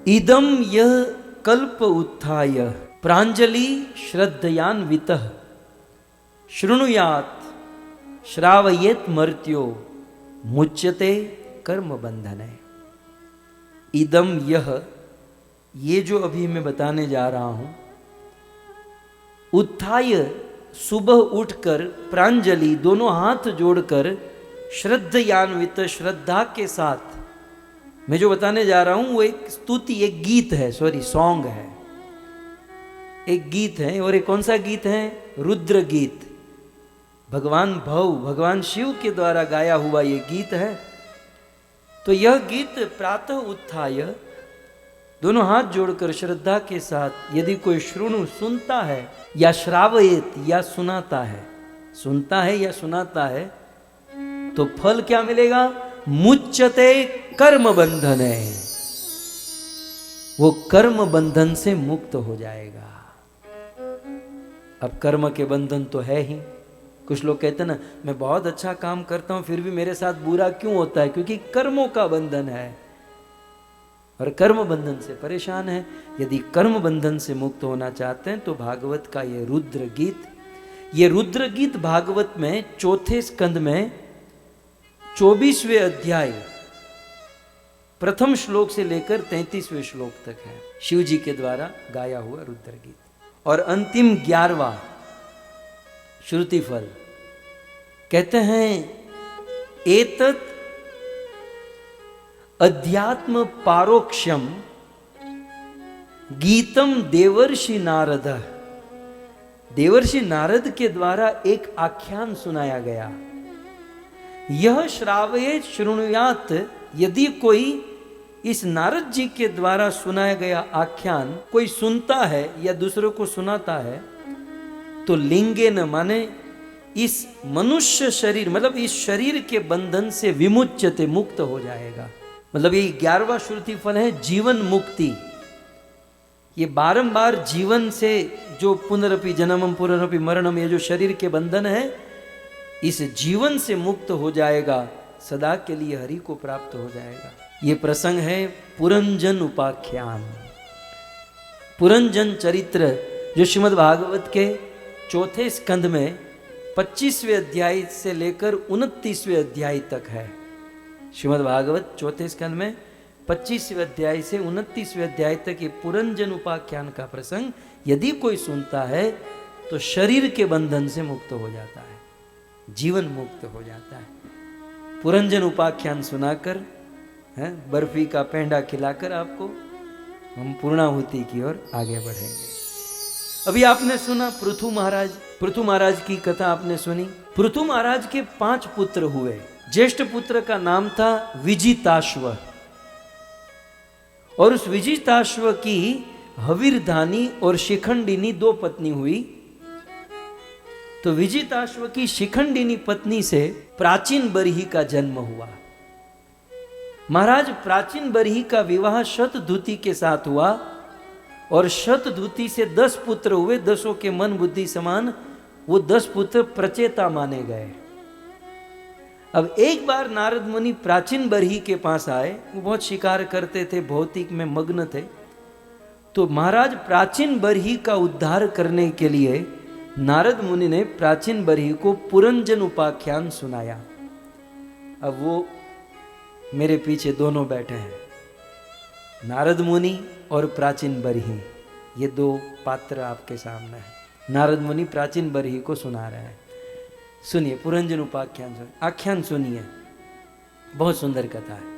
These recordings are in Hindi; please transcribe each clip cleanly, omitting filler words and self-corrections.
इदम यह कल्प उत्थाय प्रांजलि श्रद्धयान्वितः शृणुयात श्रावयेत मर्त्यो मुच्यते कर्म बंधने। इदम यह, ये जो अभी मैं बताने जा रहा हूं, उत्थाय सुबह उठकर, प्रांजलि दोनों हाथ जोड़कर, श्रद्धयान्वित श्रद्धा के साथ मैं जो बताने जा रहा हूं वो एक स्तुति, एक गीत है, सॉन्ग है, एक गीत है। और एक कौन सा गीत है? रुद्र गीत। भगवान भव, भगवान शिव के द्वारा गाया हुआ ये गीत है। तो यह गीत प्रातः उत्थाय, दोनों हाथ जोड़कर श्रद्धा के साथ यदि कोई श्रुणु सुनता है या श्रावयेत या सुनाता है, सुनता है या सुनाता है, तो फल क्या मिलेगा? मुच्यते कर्म बंधन है, वो कर्म बंधन से मुक्त हो जाएगा। अब कर्म के बंधन तो है ही। कुछ लोग कहते हैं ना, मैं बहुत अच्छा काम करता हूं फिर भी मेरे साथ बुरा क्यों होता है? क्योंकि कर्मों का बंधन है और कर्म बंधन से परेशान है। यदि कर्म बंधन से मुक्त होना चाहते हैं तो भागवत का ये रुद्र गीत, ये रुद्र गीत भागवत में चौथे स्कंद में 24वें अध्याय प्रथम श्लोक से लेकर 33वें श्लोक तक है, शिव जी के द्वारा गाया हुआ रुद्र गीत। और अंतिम 11वां श्रुति फल कहते हैं, एतत् अध्यात्म पारोक्षम गीतम देवर्षि नारद। देवर्षि नारद के द्वारा एक आख्यान सुनाया गया। यह श्रावयेत शृणुयात, यदि कोई इस नारद जी के द्वारा सुनाया गया आख्यान कोई सुनता है या दूसरों को सुनाता है, तो लिंगे न, माने इस मनुष्य शरीर, मतलब इस शरीर के बंधन से विमुच्यते, मुक्त हो जाएगा। मतलब ये 11वां श्रुति फल है जीवन मुक्ति। ये बारंबार जीवन से जो पुनरपि जन्मम पुनरपि मरणम, ये जो शरीर के बंधन है, इस जीवन से मुक्त हो जाएगा, सदा के लिए हरि को प्राप्त हो जाएगा। ये प्रसंग है पुरंजन उपाख्यान, पुरंजन चरित्र, जो श्रीमद् भागवत के चौथे स्कंद में 25वें अध्याय से लेकर 29वें अध्याय तक है। श्रीमद् भागवत चौथे स्कंद में 25वें अध्याय से 29वें अध्याय तक ये पुरंजन उपाख्यान का प्रसंग यदि कोई सुनता है तो शरीर के बंधन से मुक्त हो जाता है, जीवन मुक्त हो जाता है। पुरंजन उपाख्यान सुनाकर, है बर्फी का पेंडा खिलाकर आपको हम पूर्णाहुति की ओर आगे बढ़ेंगे। अभी आपने सुना पृथु महाराज, पृथु महाराज की कथा आपने सुनी। पृथु महाराज के 5 पुत्र हुए। ज्येष्ठ पुत्र का नाम था विजिताश्व, और उस विजिताश्व की हविरधानी और शिखंडिनी 2 पत्नी हुई। तो विजिताश्व की शिखंडिनी पत्नी से प्राचीन बरही का जन्म हुआ। महाराज प्राचीन बरही का विवाह शतधुति के साथ हुआ और शतधुति से 10 पुत्र हुए। 10 के मन बुद्धि समान, वो 10 पुत्र प्रचेता माने गए। अब एक बार नारद मुनि प्राचीन बरही के पास आए, वो बहुत शिकार करते थे, भौतिक में मग्न थे। तो महाराज प्राचीन बरही का उद्धार करने के लिए नारद मुनि ने प्राचीन बरही को पुरंजन उपाख्यान सुनाया। अब वो मेरे पीछे दोनों बैठे हैं, नारद मुनि और प्राचीन बरही, ये 2 पात्र आपके सामने हैं। नारद मुनि प्राचीन बरही को सुना रहे हैं। सुनिए पुरंजन उपाख्यान, आख्यान सुनिए, बहुत सुंदर कथा है,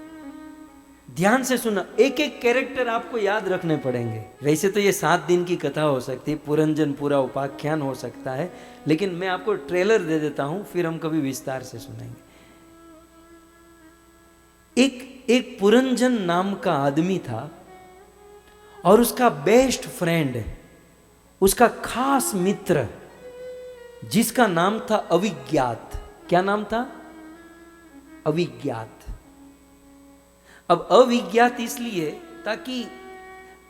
ध्यान से सुना। एक एक कैरेक्टर आपको याद रखने पड़ेंगे। वैसे तो ये 7 दिन की कथा हो सकती है, पुरंजन पूरा उपाख्यान हो सकता है, लेकिन मैं आपको ट्रेलर दे देता हूं, फिर हम कभी विस्तार से सुनेंगे। एक पुरंजन नाम का आदमी था और उसका बेस्ट फ्रेंड, उसका खास मित्र, जिसका नाम था अविज्ञात। क्या नाम था? अविज्ञात। अब अविज्ञात इसलिए ताकि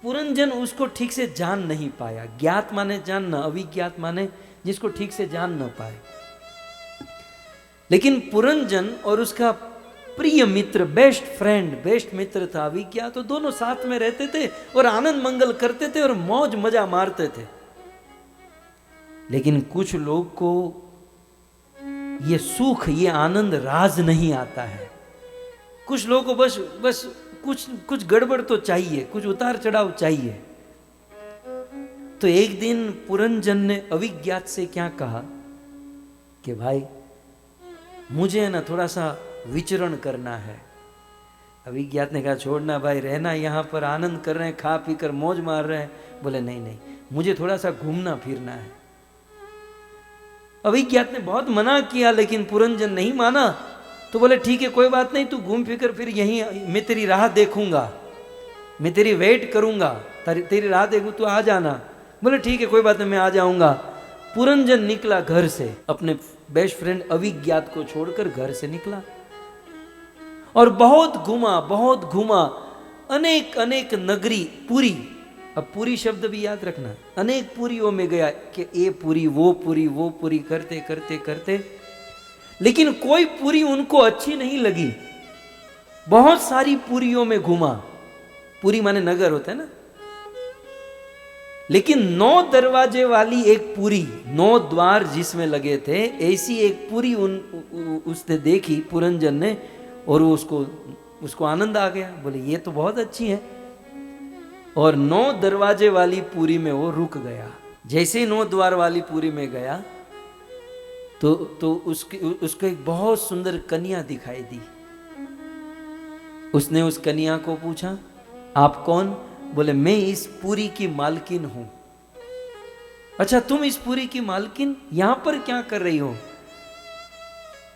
पुरंजन उसको ठीक से जान नहीं पाया। ज्ञात माने जानना, अविज्ञात माने जिसको ठीक से जान न पाए। लेकिन पुरंजन और उसका प्रिय मित्र, बेस्ट फ्रेंड, बेस्ट मित्र था अभिज्ञा। तो दोनों साथ में रहते थे और आनंद मंगल करते थे और मौज मजा मारते थे। लेकिन कुछ लोग को ये सुख, ये आनंद राज नहीं आता है। कुछ लोगों को बस कुछ गड़बड़ तो चाहिए, कुछ उतार चढ़ाव चाहिए। तो एक दिन पुरंजन ने अभिज्ञात से क्या कहा कि भाई मुझे ना थोड़ा सा विचरण करना है। अभिज्ञात ने कहा छोड़ना भाई, रहना यहाँ पर, आनंद कर रहे हैं, खा पी कर मौज मार रहे हैं। बोले नहीं नहीं, मुझे थोड़ा सा घूमना फिरना है। अभिज्ञात ने बहुत मना किया लेकिन पुरंजन नहीं माना। तो बोले ठीक है, कोई बात नहीं, तू घूम फिर फिर यहीं, मैं तेरी राह देखूंगा, मैं तेरी वेट करूंगा, तेरी राह देखूं, तू आ जाना। बोले ठीक है, कोई बात नहीं, मैं आ जाऊंगा। पुरंजन निकला घर से, अपने बेस्ट फ्रेंड अभिज्ञात को छोड़कर घर से निकला और बहुत घूमा, अनेक नगरी, पुरी, अब पूरी शब्द भी याद रखना, अनेक पुरियों में गया कि ये पुरी वो पुरी करते करते करते, लेकिन कोई पुरी उनको अच्छी नहीं लगी। बहुत सारी पुरियों में घूमा, पुरी माने नगर होता है ना, लेकिन 9 दरवाजे वाली एक पुरी, 9 द्वार जिसमें लगे थे, ऐसी एक पुरी उसने देखी पुरंजन ने, और उसको आनंद आ गया। बोले ये तो बहुत अच्छी है, और 9 दरवाजे वाली पुरी में वो रुक गया। जैसे ही 9 द्वार वाली पुरी में गया तो उसको एक बहुत सुंदर कन्या दिखाई दी। उसने उस कन्या को पूछा, आप कौन? बोले मैं इस पुरी की मालकिन हूं। अच्छा, तुम इस पुरी की मालकिन यहां पर क्या कर रही हो?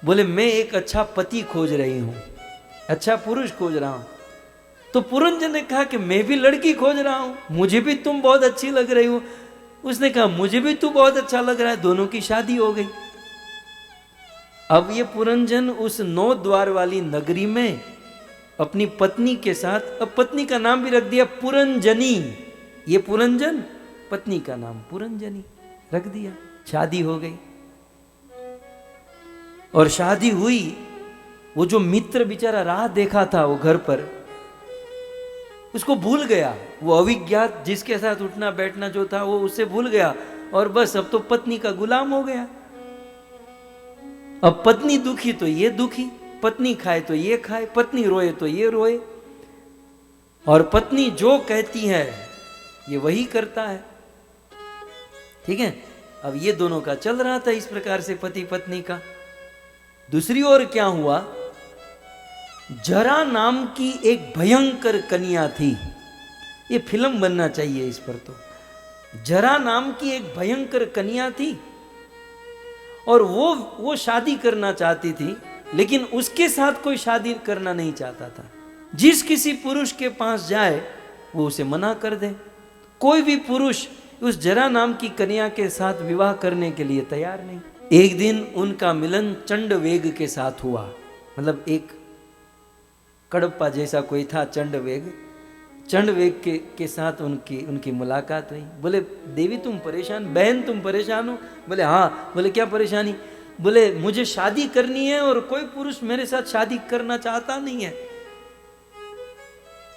बोले मैं एक अच्छा पति खोज रही हूं, अच्छा पुरुष खोज रहा हूं। तो पुरंजन ने कहा कि मैं भी लड़की खोज रहा हूं, मुझे भी तुम बहुत अच्छी लग रही हो। उसने कहा मुझे भी तू बहुत अच्छा लग रहा है। दोनों की शादी हो गई। अब ये पुरंजन उस 9 द्वार वाली नगरी में अपनी पत्नी के साथ, अब पत्नी का नाम भी रख दिया पुरंजनी। ये पुरंजन, पत्नी का नाम पुरंजनी रख दिया। शादी हो गई और शादी हुई। वो जो मित्र बेचारा राह देखा था वो घर पर, उसको भूल गया। वो अभिज्ञात जिसके साथ उठना बैठना जो था वो उससे भूल गया, और बस अब तो पत्नी का गुलाम हो गया। अब पत्नी दुखी तो ये दुखी, पत्नी खाए तो ये खाए, पत्नी रोए तो ये रोए, और पत्नी जो कहती है ये वही करता है। ठीक है, अब ये दोनों का चल रहा था इस प्रकार से पति पत्नी का। दूसरी ओर क्या हुआ, जरा नाम की एक भयंकर कन्या थी। ये फिल्म बनना चाहिए इस पर। तो जरा नाम की एक भयंकर कन्या थी, और वो शादी करना चाहती थी, लेकिन उसके साथ कोई शादी करना नहीं चाहता था। जिस किसी पुरुष के पास जाए वो उसे मना कर दे। कोई भी पुरुष उस जरा नाम की कन्या के साथ विवाह करने के लिए तैयार नहीं। एक दिन उनका मिलन चंडवेग के साथ हुआ, मतलब एक कड़प्पा जैसा कोई था चंडवेग। चंडवेग के साथ उनकी मुलाकात हुई। बोले देवी तुम परेशान, बहन तुम परेशान हो? बोले हाँ। बोले क्या परेशानी? बोले मुझे शादी करनी है और कोई पुरुष मेरे साथ शादी करना चाहता नहीं है।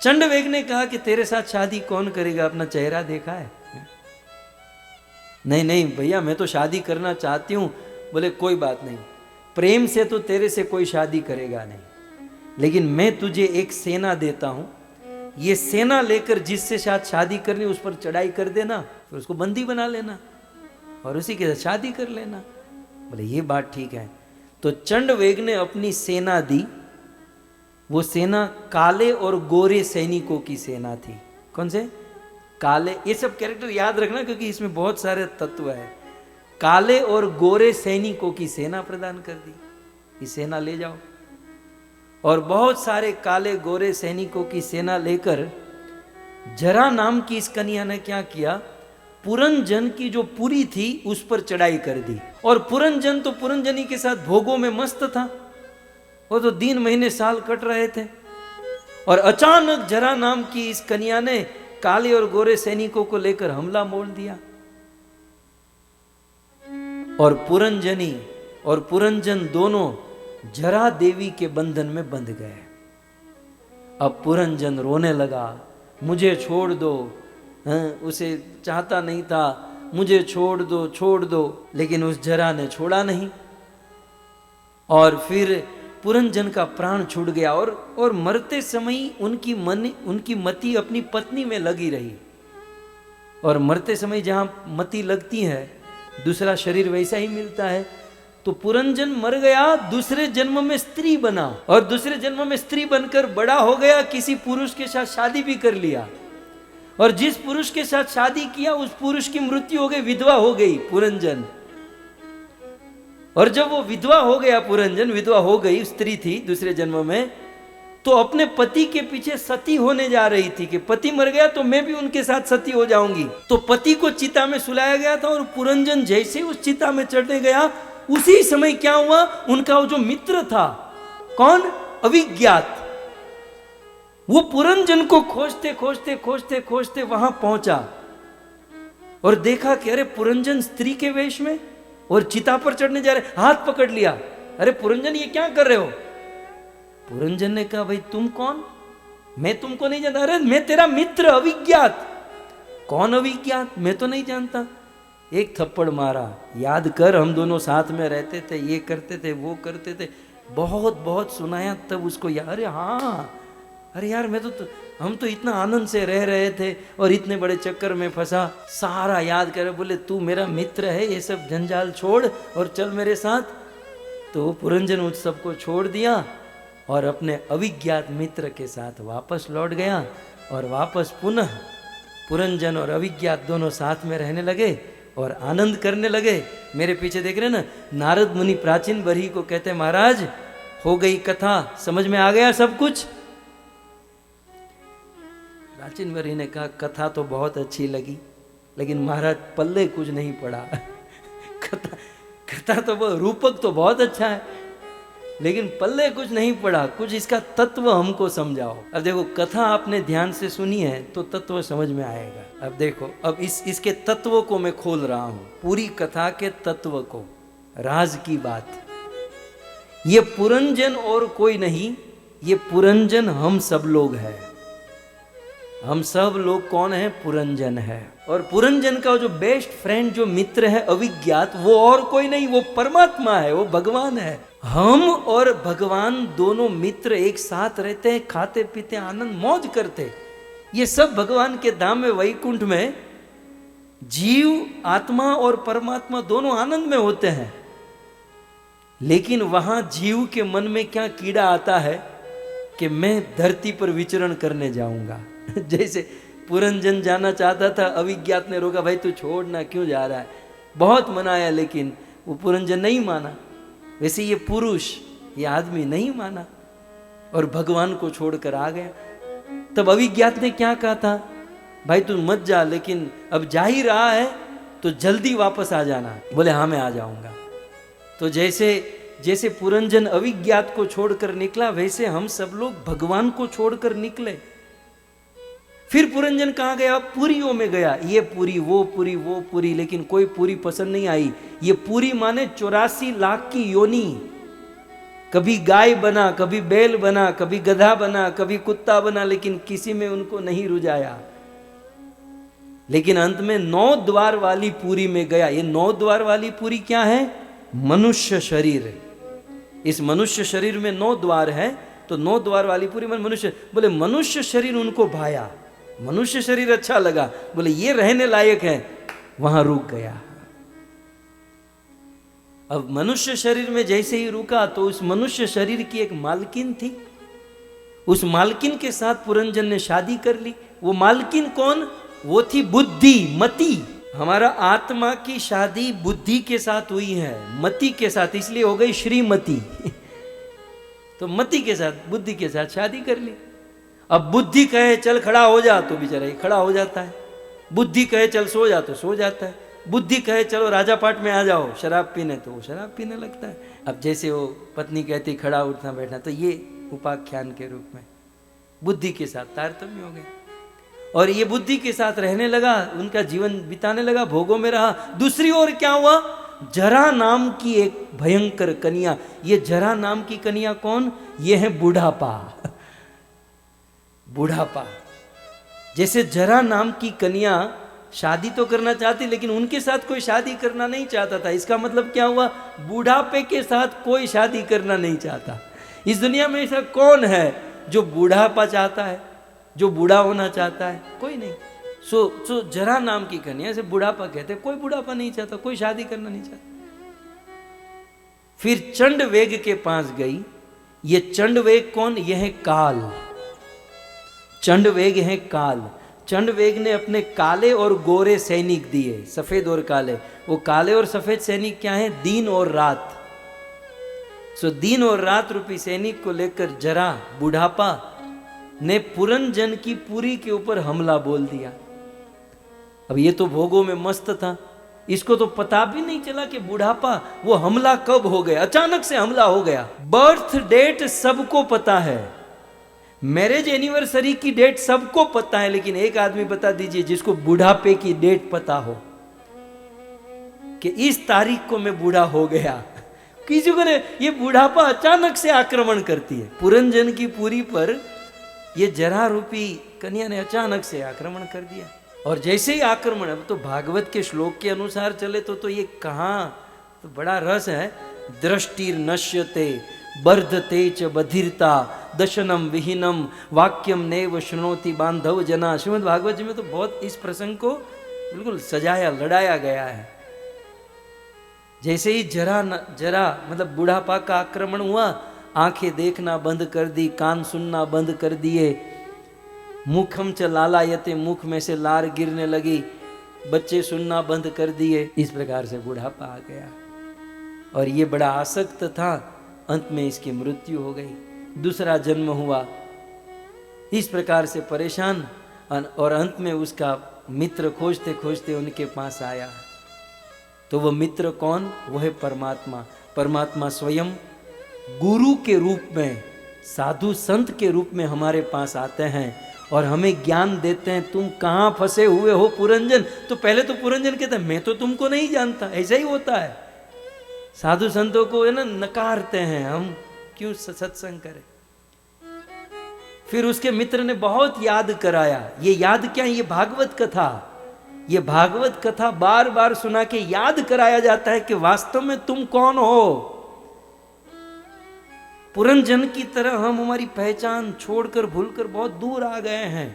चंडवेग ने कहा कि तेरे साथ शादी कौन करेगा, अपना चेहरा देखा है? नहीं नहीं भैया, मैं तो शादी करना चाहती हूं। बोले कोई बात नहीं, प्रेम से तो तेरे से कोई शादी करेगा नहीं, लेकिन मैं तुझे एक सेना देता हूं। ये सेना लेकर जिससे साथ शादी करनी उस पर चढ़ाई कर देना, फिर उसको बंदी बना लेना और उसी के साथ शादी कर लेना। बोले ये बात ठीक है। तो चंडवेग ने अपनी सेना दी। वो सेना काले और गोरे सैनिकों की सेना थी। कौन से? काले। ये सब कैरेक्टर याद रखना क्योंकि इसमें बहुत सारे तत्व है। काले और गोरे सैनिकों की सेना प्रदान कर दी, ये सेना ले जाओ। और बहुत सारे काले गोरे सैनिकों की सेना लेकर जरा नाम की इस कन्या ने क्या किया, पुरंजन की जो पुरी थी उस पर चढ़ाई कर दी। और पुरंजन तो पुरंजनी के साथ भोगों में मस्त था, वो तो दिन महीने साल कट रहे थे। और अचानक जरा नाम की इस कन्या ने काले और गोरे सैनिकों को लेकर हमला मोड़ दिया। और पुरंजनी और पुरंजन दोनों जरा देवी के बंधन में बंध गए। अब पुरंजन रोने लगा, मुझे छोड़ दो, उसे चाहता नहीं था, मुझे छोड़ दो छोड़ दो। लेकिन उस जरा ने छोड़ा नहीं और फिर पुरंजन का प्राण छूट गया और मरते समय उनकी मति अपनी पत्नी में लगी रही। और मरते समय जहां मति लगती है दूसरा शरीर वैसा ही मिलता है। तो पुरंजन मर गया, दूसरे जन्म में स्त्री बना और दूसरे जन्म में स्त्री बनकर बड़ा हो गया, किसी पुरुष के साथ शादी भी कर लिया और जिस पुरुष के साथ शादी किया उस पुरुष की मृत्यु हो गई, विधवा हो गई पुरंजन। और जब वो विधवा हो गया, पुरंजन विधवा हो गई, स्त्री थी दूसरे जन्म में, तो अपने पति के पीछे सती होने जा रही थी कि पति मर गया तो मैं भी उनके साथ सती हो जाऊंगी। तो पति को चिता में सुलाया गया था और पुरंजन जैसे उस चिता में चढ़ने गया उसी समय क्या हुआ, उनका वो जो मित्र था, कौन, अविज्ञात, वो पुरंजन को खोजते खोजते खोजते खोजते वहां पहुंचा और देखा कि अरे पुरंजन स्त्री के वेश में और चिता पर चढ़ने जा रहे, हाथ पकड़ लिया, अरे पुरंजन ये क्या कर रहे हो। पुरंजन ने कहा, भाई तुम कौन, मैं तुमको नहीं जानता। अरे मैं तेरा मित्र अविज्ञात। कौन अविज्ञात, मैं तो नहीं जानता। एक थप्पड़ मारा, याद कर हम दोनों साथ में रहते थे, ये करते थे वो करते थे, बहुत बहुत सुनाया। तब उसको यार, अरे हाँ, अरे यार मैं तो हम तो इतना आनंद से रह रहे थे और इतने बड़े चक्कर में फंसा, सारा याद करे। बोले तू मेरा मित्र है, ये सब जंजाल छोड़ और चल मेरे साथ। तो पुरंजन उस सबको छोड़ दिया और अपने अविज्ञात मित्र के साथ वापस लौट गया और वापस पुनः पुरंजन और अविज्ञात दोनों साथ में रहने लगे और आनंद करने लगे। मेरे पीछे देख रहे ना, नारद मुनि प्राचीन बरही को कहते, महाराज हो गई कथा, समझ में आ गया सब कुछ। प्राचीन बरही ने कहा, कथा तो बहुत अच्छी लगी लेकिन महाराज पल्ले कुछ नहीं पड़ा। कथा तो रूपक तो बहुत अच्छा है लेकिन पल्ले कुछ नहीं पड़ा, कुछ इसका तत्व हमको समझाओ। अब देखो, कथा आपने ध्यान से सुनी है तो तत्व समझ में आएगा। अब देखो, अब इसके तत्व को मैं खोल रहा हूं, पूरी कथा के तत्व को, राज की बात। ये पुरंजन और कोई नहीं, ये पुरंजन हम सब लोग हैं। हम सब लोग कौन है, पुरंजन है। और पुरंजन का जो बेस्ट फ्रेंड, जो मित्र है अविज्ञात, वो और कोई नहीं, वो परमात्मा है, वो भगवान है। हम और भगवान दोनों मित्र एक साथ रहते हैं, खाते पीते आनंद मौज करते। ये सब भगवान के धाम में, वैकुंठ में जीव, आत्मा और परमात्मा दोनों आनंद में होते हैं। लेकिन वहां जीव के मन में क्या कीड़ा आता है कि मैं धरती पर विचरण करने जाऊंगा। जैसे पुरंजन जाना चाहता था, अविज्ञात ने रोका, भाई तू छोड़ना, क्यों जा रहा है। बहुत मनाया लेकिन वो पुरंजन नहीं माना। वैसे ये पुरुष, ये आदमी नहीं माना और भगवान को छोड़कर आ गया। तब अविज्ञात ने क्या कहा था, भाई तू मत जा, लेकिन अब जा ही रहा है तो जल्दी वापस आ जाना। बोले हाँ मैं आ जाऊंगा। तो जैसे पुरंजन अविज्ञात को छोड़कर निकला, वैसे हम सब लोग भगवान को छोड़कर निकले। फिर पुरंजन कहाँ गया, पुरियों में गया, ये पुरी वो पुरी वो पुरी, लेकिन कोई पुरी पसंद नहीं आई। ये पुरी माने 84 लाख की योनि। कभी गाय बना, कभी बैल बना, कभी गधा बना, कभी कुत्ता बना, लेकिन किसी में उनको नहीं रुझाया। लेकिन अंत में 9 द्वार वाली पुरी में गया। ये 9 द्वार वाली पुरी क्या है, मनुष्य शरीर। इस मनुष्य शरीर में 9 द्वार है, तो 9 द्वार वाली पुरी में मनुष्य। बोले मनुष्य शरीर उनको भाया, मनुष्य शरीर अच्छा लगा, बोले ये रहने लायक है, वहां रुक गया। अब मनुष्य शरीर में जैसे ही रुका तो उस मनुष्य शरीर की एक मालकिन थी। उस मालकिन के साथ पुरंजन ने शादी कर ली। वो मालकिन कौन, वो थी बुद्धि, मति। हमारा आत्मा की शादी बुद्धि के साथ हुई है, मति के साथ, इसलिए हो गई श्रीमती। तो मति के साथ, बुद्धि के साथ शादी कर ली। अब बुद्धि कहे चल खड़ा हो जा तो बेचारा खड़ा हो जाता है, बुद्धि कहे चल सो जा तो सो जाता है, बुद्धि कहे चलो राजा पाट में आ जाओ शराब पीने तो वो शराब पीने लगता है। अब जैसे वो पत्नी कहती खड़ा उठना बैठना, तो ये उपाख्यान के रूप में बुद्धि के साथ तारतम्य हो गए और ये बुद्धि के साथ रहने लगा, उनका जीवन बिताने लगा, भोगों में रहा। दूसरी ओर क्या हुआ, जरा नाम की एक भयंकर कन्या। ये जरा नाम की कन्या कौन? ये है बुढ़ापा। बुढ़ापा। जैसे जरा नाम की कन्या शादी तो करना चाहती, लेकिन उनके साथ कोई शादी करना नहीं चाहता था। इसका मतलब क्या हुआ? बुढ़ापे के साथ कोई शादी करना नहीं चाहता। इस दुनिया में ऐसा कौन है जो बुढ़ापा चाहता है, जो बूढ़ा होना चाहता है? कोई नहीं। सो जरा नाम की कन्या से बुढ़ापा कहते हैं। कोई बुढ़ापा नहीं चाहता, कोई शादी करना नहीं चाहता। फिर चंड वेग के पास गई। ये चंड वेग कौन? यह है काल। चंड वेग है काल। चंड वेग ने अपने काले और गोरे सैनिक दिए, सफेद और काले। वो काले और सफेद सैनिक क्या है? दिन और रात। सो दिन और रात रूपी सैनिक को लेकर जरा बुढ़ापा ने पुरंजन की पुरी के ऊपर हमला बोल दिया। अब ये तो भोगों में मस्त था, इसको तो पता भी नहीं चला कि बुढ़ापा वो हमला कब हो गया। अचानक से हमला हो गया। बर्थ डेट सबको पता है, मैरिज एनिवर्सरी की डेट सबको पता है, लेकिन एक आदमी बता दीजिए जिसको बुढ़ापे की डेट पता हो कि इस तारीख को मैं बूढ़ा हो गया। किसी को ने, ये बुढ़ापा अचानक से आक्रमण करती है। पुरंजन की पुरी पर ये जरा रूपी कन्या ने अचानक से आक्रमण कर दिया। और जैसे ही आक्रमण, अब तो भागवत के श्लोक के अनुसार चले तो ये कहाँ, तो बड़ा रस है। दृष्टिर नश्यते वर्धते च बधिरता दशनम विहीनम वाक्यम नैव शृणोति बांधव जना। श्रीमद् भागवत जी में तो बहुत इस प्रसंग को बिल्कुल सजाया, लड़ाया गया है। जैसे ही जरा मतलब बुढ़ापा का आक्रमण हुआ, आंखें देखना बंद कर दी, कान सुनना बंद कर दिए, मुखम च लालायते, मुख में से लार गिरने लगी, बच्चे सुनना बंद कर दिए। इस प्रकार से बुढ़ापा आ गया और ये बड़ा आसक्त था। अंत में इसकी मृत्यु हो गई, दूसरा जन्म हुआ। इस प्रकार से परेशान, और अंत में उसका मित्र खोजते खोजते उनके पास आया। तो वह मित्र कौन? वो है परमात्मा। परमात्मा स्वयं गुरु के रूप में, साधु संत के रूप में हमारे पास आते हैं और हमें ज्ञान देते हैं। तुम कहाँ फंसे हुए हो पुरंजन? तो पहले तो पुरंजन कहता है मैं तो तुमको नहीं जानता। ऐसा ही होता है, साधु संतों को है ना नकारते हैं, हम क्यों सत्संग करें। फिर उसके मित्र ने बहुत याद कराया। ये याद क्या है? ये भागवत कथा। ये भागवत कथा बार बार सुना के याद कराया जाता है कि वास्तव में तुम कौन हो। पुरंजन की तरह हम हमारी पहचान छोड़कर भूलकर बहुत दूर आ गए हैं।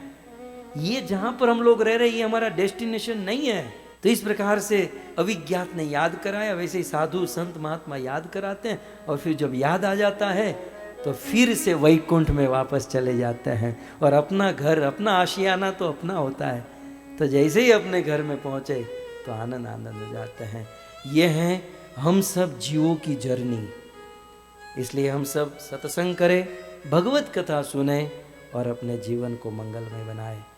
ये जहां पर हम लोग रह रहे हैं ये हमारा डेस्टिनेशन नहीं है। तो इस प्रकार से अविज्ञात ने याद कराया, वैसे ही साधु संत महात्मा याद कराते हैं। और फिर जब याद आ जाता है तो फिर से वैकुंठ में वापस चले जाते हैं। और अपना घर, अपना आशियाना तो अपना होता है। तो जैसे ही अपने घर में पहुंचे तो आनंद हो जाते हैं। ये है हम सब जीवों की जर्नी। इसलिए हम सब सत्संग करें, भगवत कथा सुने और अपने जीवन को मंगलमय बनाएं।